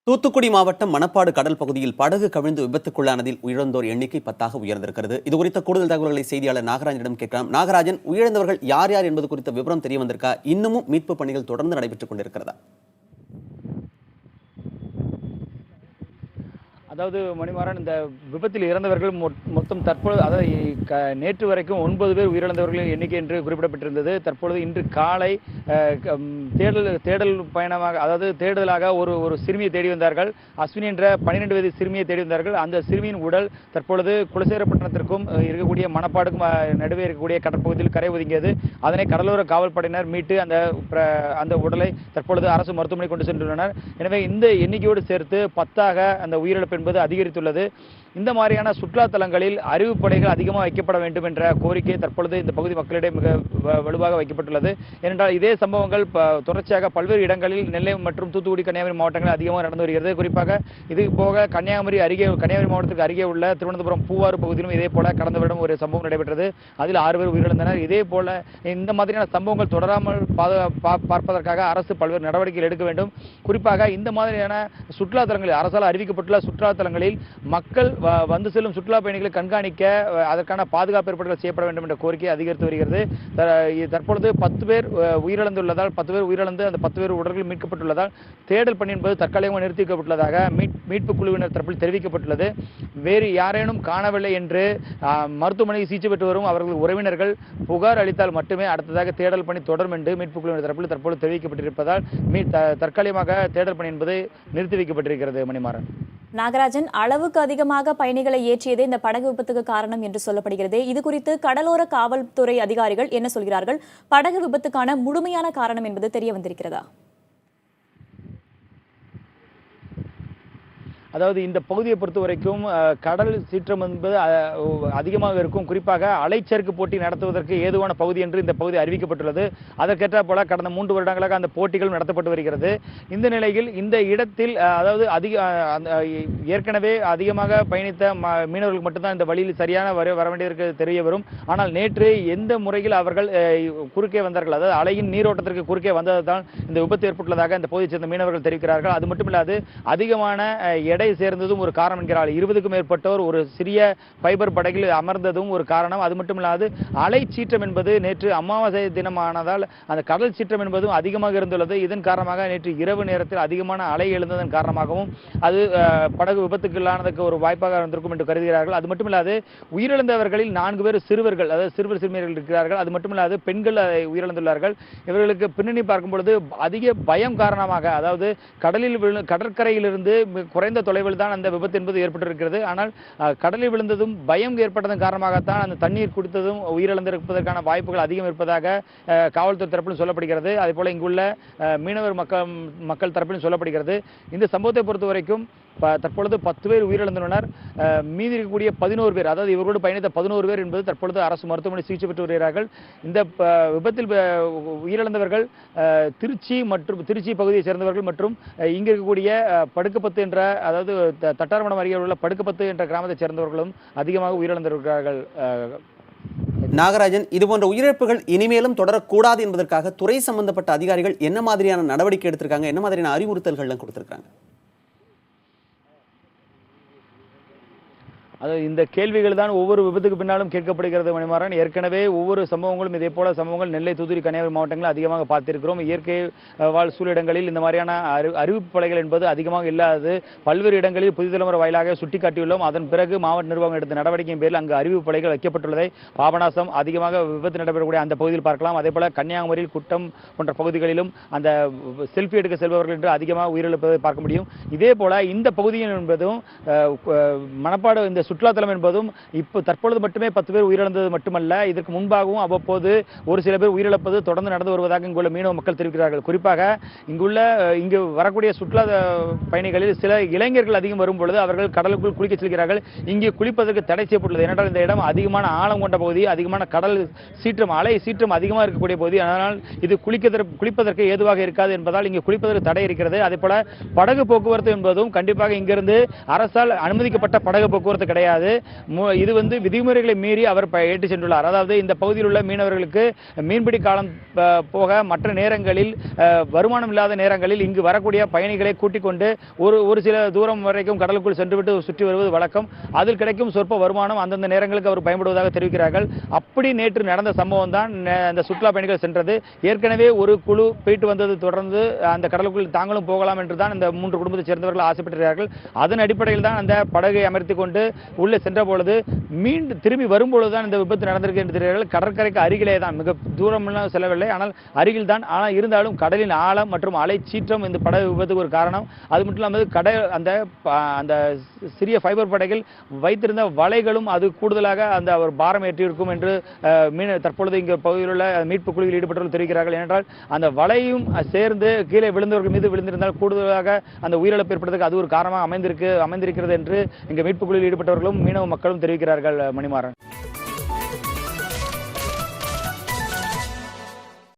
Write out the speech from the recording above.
தூத்துக்குடி மாவட்டம் மணப்பாடு கடல் பகுதியில் படகு கவிழ்ந்து விபத்துக்குள்ளானதில் உயிரிழந்தோர் எண்ணிக்கை 10 உயர்ந்திருக்கிறது. இது குறித்த கூடுதல் தகவல்களை செய்தியாளர் நாகராஜனிடம் கேட்கலாம். நாகராஜன், உயிரிழந்தவர்கள் யார் யார் என்பது குறித்த விவரம் தெரிய வந்திருக்கா? இன்னமும் மீட்பு பணிகள் தொடர்ந்து நடைபெற்றுக் கொண்டிருக்கிறதா? அதாவது மணிமாறன், இந்த விபத்தில் இறந்தவர்கள் மொத்தம் தற்பொழுது, அதாவது நேற்று வரைக்கும் 9 பேர் உயிரிழந்தவர்களின் எண்ணிக்கை என்று குறிப்பிடப்பட்டிருந்தது. தற்பொழுது இன்று காலை தேடல் பயணமாக, அதாவது தேடுதலாக ஒரு சிறுமியை தேடி வந்தார்கள். அஸ்வினி என்ற 12 வயது சிறுமியை தேடி வந்தார்கள். அந்த சிறுமியின் உடல் தற்பொழுது குலசேகரப்பட்டினத்திற்கும் இருக்கக்கூடிய மணப்பாடுக்கும் நடுவே இருக்கக்கூடிய கடற்பகுதியில் கரை ஒதுங்கியது. அதனை கடலோர காவல்படையினர் மீட்டு அந்த உடலை தற்பொழுது அரசு மருத்துவமனை கொண்டு சென்றுள்ளனர். எனவே இந்த எண்ணிக்கையோடு சேர்த்து 10ஆக அந்த உயிரிழப்பு என்பது அதிகரித்துள்ளது. இந்த மாதிரியான சுற்றுலா தலங்களில் அறிவுப்படைகள் அதிகமாக வைக்கப்பட வேண்டும் என்ற கோரிக்கை தற்பொழுது இந்த பகுதி மக்களிடையே மிக வலுவாக வைக்கப்பட்டுள்ளது. ஏனென்றால் இதே சம்பவங்கள் தொடர்ச்சியாக பல்வேறு இடங்களில் நெல்லை மற்றும் தூத்துக்குடி, கன்னியாகுமரி மாவட்டங்களில் அதிகமாக நடந்து வருகிறது. குறிப்பாக இது போக கன்னியாகுமரி மாவட்டத்துக்கு அருகே உள்ள திருவனந்தபுரம் பூவாறு பகுதியிலும் இதே போல கடந்த வருடம் ஒரு சம்பவம் நடைபெற்றது. அதில் 6 பேர் உயிரிழந்தனர். இதே போல இந்த மாதிரியான சம்பவங்கள் தொடராமல் பார்ப்பதற்காக அரசு பல்வேறு நடவடிக்கைகள் எடுக்க வேண்டும். குறிப்பாக இந்த மாதிரியான சுற்றுலா தலங்களில், அரசால் அறிவிக்கப்பட்டுள்ள சுற்றுலா தலங்களில் மக்கள் வந்து செல்லும் சுற்றுலா பயணிகளை கண்காணிக்க அதற்கான பாதுகாப்பு ஏற்பாடுகள் செய்யப்பட வேண்டும் என்ற கோரிக்கை அதிகரித்து வருகிறது. தற்பொழுது 10 பேர் உயிரிழந்துள்ளதால், 10 பேர் உயிரிழந்து அந்த 10 பேர் உடல்கள் மீட்கப்பட்டுள்ளதால் தேடல் பணி என்பது தற்காலிகமாக நிறுத்தி வைக்கப்பட்டுள்ளதாக மீட்பு குழுவினர் தரப்பில் தெரிவிக்கப்பட்டுள்ளது. வேறு யாரேனும் காணவில்லை என்று மருத்துவமனையில் சிகிச்சை பெற்று வரும் அவர்கள் உறவினர்கள் புகார் அளித்தால் மட்டுமே அடுத்ததாக தேடல் பணி தொடரும் என்று மீட்பு குழுவினர் தரப்பில் தற்போது தெரிவிக்கப்பட்டிருப்பதால் தற்காலிகமாக தேடல் பணி என்பது நிறுத்தி வைக்கப்பட்டிருக்கிறது. மணிமாறன். நாகராஜன், அளவுக்கு அதிகமாக பயணிகளை ஏற்றியதே இந்த படகு விபத்துக்கு காரணம் என்று சொல்லப்படுகிறது. இது குறித்து கடலோர காவல்துறை அதிகாரிகள் என்ன சொல்கிறார்கள்? படகு விபத்துக்கான முழுமையான காரணம் என்பது தெரிய வந்திருக்கிறதா? அதாவது இந்த பகுதியை பொறுத்த வரைக்கும் கடல் சீற்றம் என்பது அதிகமாக இருக்கும். குறிப்பாக அலைச்சறுக்கு போட்டி நடத்துவதற்கு ஏதுவான பகுதி என்று இந்த பகுதி அறிவிக்கப்பட்டுள்ளது. அதற்கேற்ற போல கடந்த 3 வருடங்களாக அந்த போட்டிகள் நடத்தப்பட்டு வருகிறது. இந்த நிலையில் இந்த இடத்தில், அதாவது ஏற்கனவே அதிகமாக பயணித்த மீனவர்களுக்கு மட்டும்தான் இந்த வழியில் சரியான வர வேண்டியதற்கு தெரிய வரும். ஆனால் நேற்று எந்த முறையில் அவர்கள் குறுக்கே வந்தார்கள், அதாவது அலையின் நீரோட்டத்திற்கு குறுக்கே வந்ததுதான் இந்த விபத்து ஏற்பட்டுள்ளதாக இந்த பகுதியைச் சேர்ந்த மீனவர்கள் தெரிவிக்கிறார்கள். அது மட்டுமில்லாது அதிகமான எடை சேர்ந்ததும் ஒரு காரணம் என்கிறார். 20க்கும் மேற்பட்டோர் ஒரு சிறிய ஃபைபர் படகில் அமர்ந்ததும் ஒரு காரணம். அது மட்டுமில்லாது அலை சீற்றம் என்பது நேற்று அமாவாசை தினமானதால் அந்த கடல் சீற்றம் என்பதும் அதிகமாக இருந்துள்ளது. இதன் காரணமாக நேற்று இரவு நேரத்தில் அதிகமான அலை எழுந்ததன் காரணமாகவும் அது படகு விபத்துக்குள்ளானதுக்கு ஒரு வாய்ப்பாக இருந்திருக்கும் என்று கருதுகிறார்கள். அது மட்டுமில்லாது உயிரிழந்தவர்களில் 4 பேர் சிறுவர்கள், அதாவது சிறுவர் சிறுமியர்கள் இருக்கிறார்கள். அது மட்டுமில்லாது பெண்கள் உயிரிழந்துள்ளார்கள். இவர்களுக்கு பின்னணி பார்க்கும் பொழுது அதிக பயம் காரணமாக, அதாவது கடற்கரையிலிருந்து குறைந்த தொலைவில் தான் அந்த விபத்து என்பது ஏற்பட்டிருக்கிறது. ஆனால் கடலில் விழுந்ததும் பயம் ஏற்பட்டதன் காரணமாகத்தான் அந்த தண்ணீர் குடித்ததும் உயிரிழந்திருப்பதற்கான வாய்ப்புகள் அதிகம் இருப்பதாக காவல்துறை தரப்பிலும் சொல்லப்படுகிறது. அதே போல இங்குள்ள மீனவர் மக்கள் தரப்பிலும் சொல்லப்படுகிறது. இந்த சம்பவத்தை பொறுத்த வரைக்கும் தற்பொழுது 10 பேர் உயிரிழந்துள்ளனர். மீதி இருக்கக்கூடிய 11 பேர், அதாவது இவர்களோடு பயணித்த 11 பேர் என்பது தற்பொழுது அரசு மருத்துவமனை சிகிச்சை பெற்று வருகிறார்கள். இந்த விபத்தில் உயிரிழந்தவர்கள் திருச்சி பகுதியை சேர்ந்தவர்கள் மற்றும் இங்கு இருக்கக்கூடிய படுக்கப்பத்து என்ற, அதாவது தட்டார்மடம் அருகே உள்ள படுக்கப்பத்து என்ற கிராமத்தை சேர்ந்தவர்களும் அதிகமாக உயிரிழந்திருக்கிறார்கள். நாகராஜன், இதுபோன்ற உயிரிழப்புகள் இனிமேலும் தொடரக்கூடாது என்பதற்காக துறை சம்பந்தப்பட்ட அதிகாரிகள் என்ன மாதிரியான நடவடிக்கை எடுத்திருக்காங்க? என்ன மாதிரியான அறிவுறுத்தல்கள் கொடுத்திருக்காங்க? அதாவது இந்த கேள்விகள் தான் ஒவ்வொரு விபத்துக்கு பின்னாலும் கேட்கப்படுகிறது. மணிமாறன், ஏற்கனவே ஒவ்வொரு சம்பவங்களும் இதே போல சம்பவங்கள் நெல்லை, தூத்துக்குடி, கன்னியாகுமரி மாவட்டங்களில் அதிகமாக பார்த்திருக்கிறோம். இயற்கை வாழ் சூழிடங்களில் இந்த மாதிரியான அறிவிப்பு பலைகள் என்பது அதிகமாக இல்லாதது பல்வேறு இடங்களில் புதிய தலைமுறை வாயிலாக சுட்டிக்காட்டியுள்ளோம். அதன் பிறகு மாவட்ட நிர்வாகம் எடுத்த நடவடிக்கையின் பேரில் அங்கு அறிவிப்பு பலைகள் வைக்கப்பட்டுள்ளதை பாபநாசம் அதிகமாக விபத்து நடைபெறக்கூடிய அந்த பகுதியில் பார்க்கலாம். அதே போல கன்னியாகுமரியில் குட்டம் போன்ற பகுதிகளிலும் அந்த செல்ஃபி எடுக்க செல்பவர்கள் என்று அதிகமாக உயிரிழப்பதை பார்க்க முடியும். இதே போல இந்த பகுதியில் என்பதும் மணப்பாடு இந்த சுற்றுலாத்தலம் என்பதும் இப்போ தற்பொழுது மட்டுமே 10 பேர் உயிரிழந்தது மட்டுமல்ல, இதற்கு முன்பாகவும் அவ்வப்போது ஒரு சில பேர் உயிரிழப்பது தொடர்ந்து நடந்து வருவதாக இங்குள்ள மீனவ மக்கள் தெரிவிக்கிறார்கள். குறிப்பாக இங்கு வரக்கூடிய சுற்றுலா பயணிகளில் சில இளைஞர்கள் அதிகம் வரும் பொழுது அவர்கள் கடலுக்குள் குளிக்க செல்கிறார்கள். இங்கே குளிப்பதற்கு தடை செய்யப்பட்டுள்ளது. ஏனென்றால் இந்த இடம் அதிகமான ஆழம் கொண்ட பகுதி, அதிகமான கடல் சீற்றம், அலை சீற்றம் அதிகமாக இருக்கக்கூடிய பகுதி. அதனால் இது குளிப்பதற்கு ஏதுவாக இருக்காது என்பதால் இங்கு குளிப்பதற்கு தடை இருக்கிறது. அதே போல படகு போக்குவரத்து என்பதும் கண்டிப்பாக இங்கிருந்து அரசால் அனுமதிக்கப்பட்ட படகு போக்குவரத்து கிடையாது. இது விதிமுறைகளை மீறி அவர் ஏற்றி சென்றுள்ளார். அதாவது இந்த பகுதியில் உள்ள மீனவர்களுக்கு மீன்பிடி காலம் போக மற்ற நேரங்களில் வருமானம் இல்லாத நேரங்களில் இங்கு வரக்கூடிய பயணிகளை கூட்டிக் கொண்டு ஒரு சில தூரம் வரைக்கும் கடலுக்குள் சென்றுவிட்டு சுற்றி வருவது வழக்கம். அதில் கிடைக்கும் சொற்ப வருமானம் அந்தந்த நேரங்களுக்கு அவர் பயன்படுவதாக தெரிவிக்கிறார்கள். அப்படி நேற்று நடந்த சம்பவம் தான் அந்த சுற்றுலா பயணிகள் சென்றது. ஏற்கனவே ஒரு குழு போயிட்டு வந்தது தொடர்ந்து அந்த கடலுக்குள் தாங்களும் போகலாம் என்று தான் இந்த 3 குடும்பத்தைச் சேர்ந்தவர்கள் ஆசைப்பட்டிருக்கிறார்கள். அதன் அடிப்படையில் தான் அந்த படகை அமர்த்திக் கொண்டு உள்ளே சென்ற பொழுது மீண்டும் திரும்பி வரும்பொழுதுதான் இந்த விபத்து நடந்திருக்கு என்று தெரிகிறார்கள். கடற்கரைக்கு அருகிலே தான், மிக தூரம் செல்லவில்லை, ஆனால் அருகில் தான். ஆனால் இருந்தாலும் கடலின் ஆழம் மற்றும் அலை சீற்றம் இந்த படகு விபத்துக்கு ஒரு காரணம். அது மட்டும் இல்லாமல் அந்த சிறிய ஃபைபர் படகில் வைத்திருந்த வலைகளும் அது கூடுதலாக அந்த ஒரு பாரம் ஏற்றிருக்கும் என்று தற்பொழுது இங்கு பகுதியில் உள்ள மீட்பு குழுவில் ஈடுபட்டவர்கள் தெரிவிக்கிறார்கள். ஏனென்றால் அந்த வலையும் சேர்ந்து கீழே விழுந்தவர்கள் மீது விழுந்திருந்தால் கூடுதலாக அந்த உயிரிழப்பு ஏற்படுவதற்கு அது ஒரு காரணமாக அமைந்திருக்கிறது என்று இங்கு மீட்பு குழுவில் ஈடுபட்டவர்களும் மீனவ மக்களும் தெரிவிக்கிறார்கள். மணிமாறன்.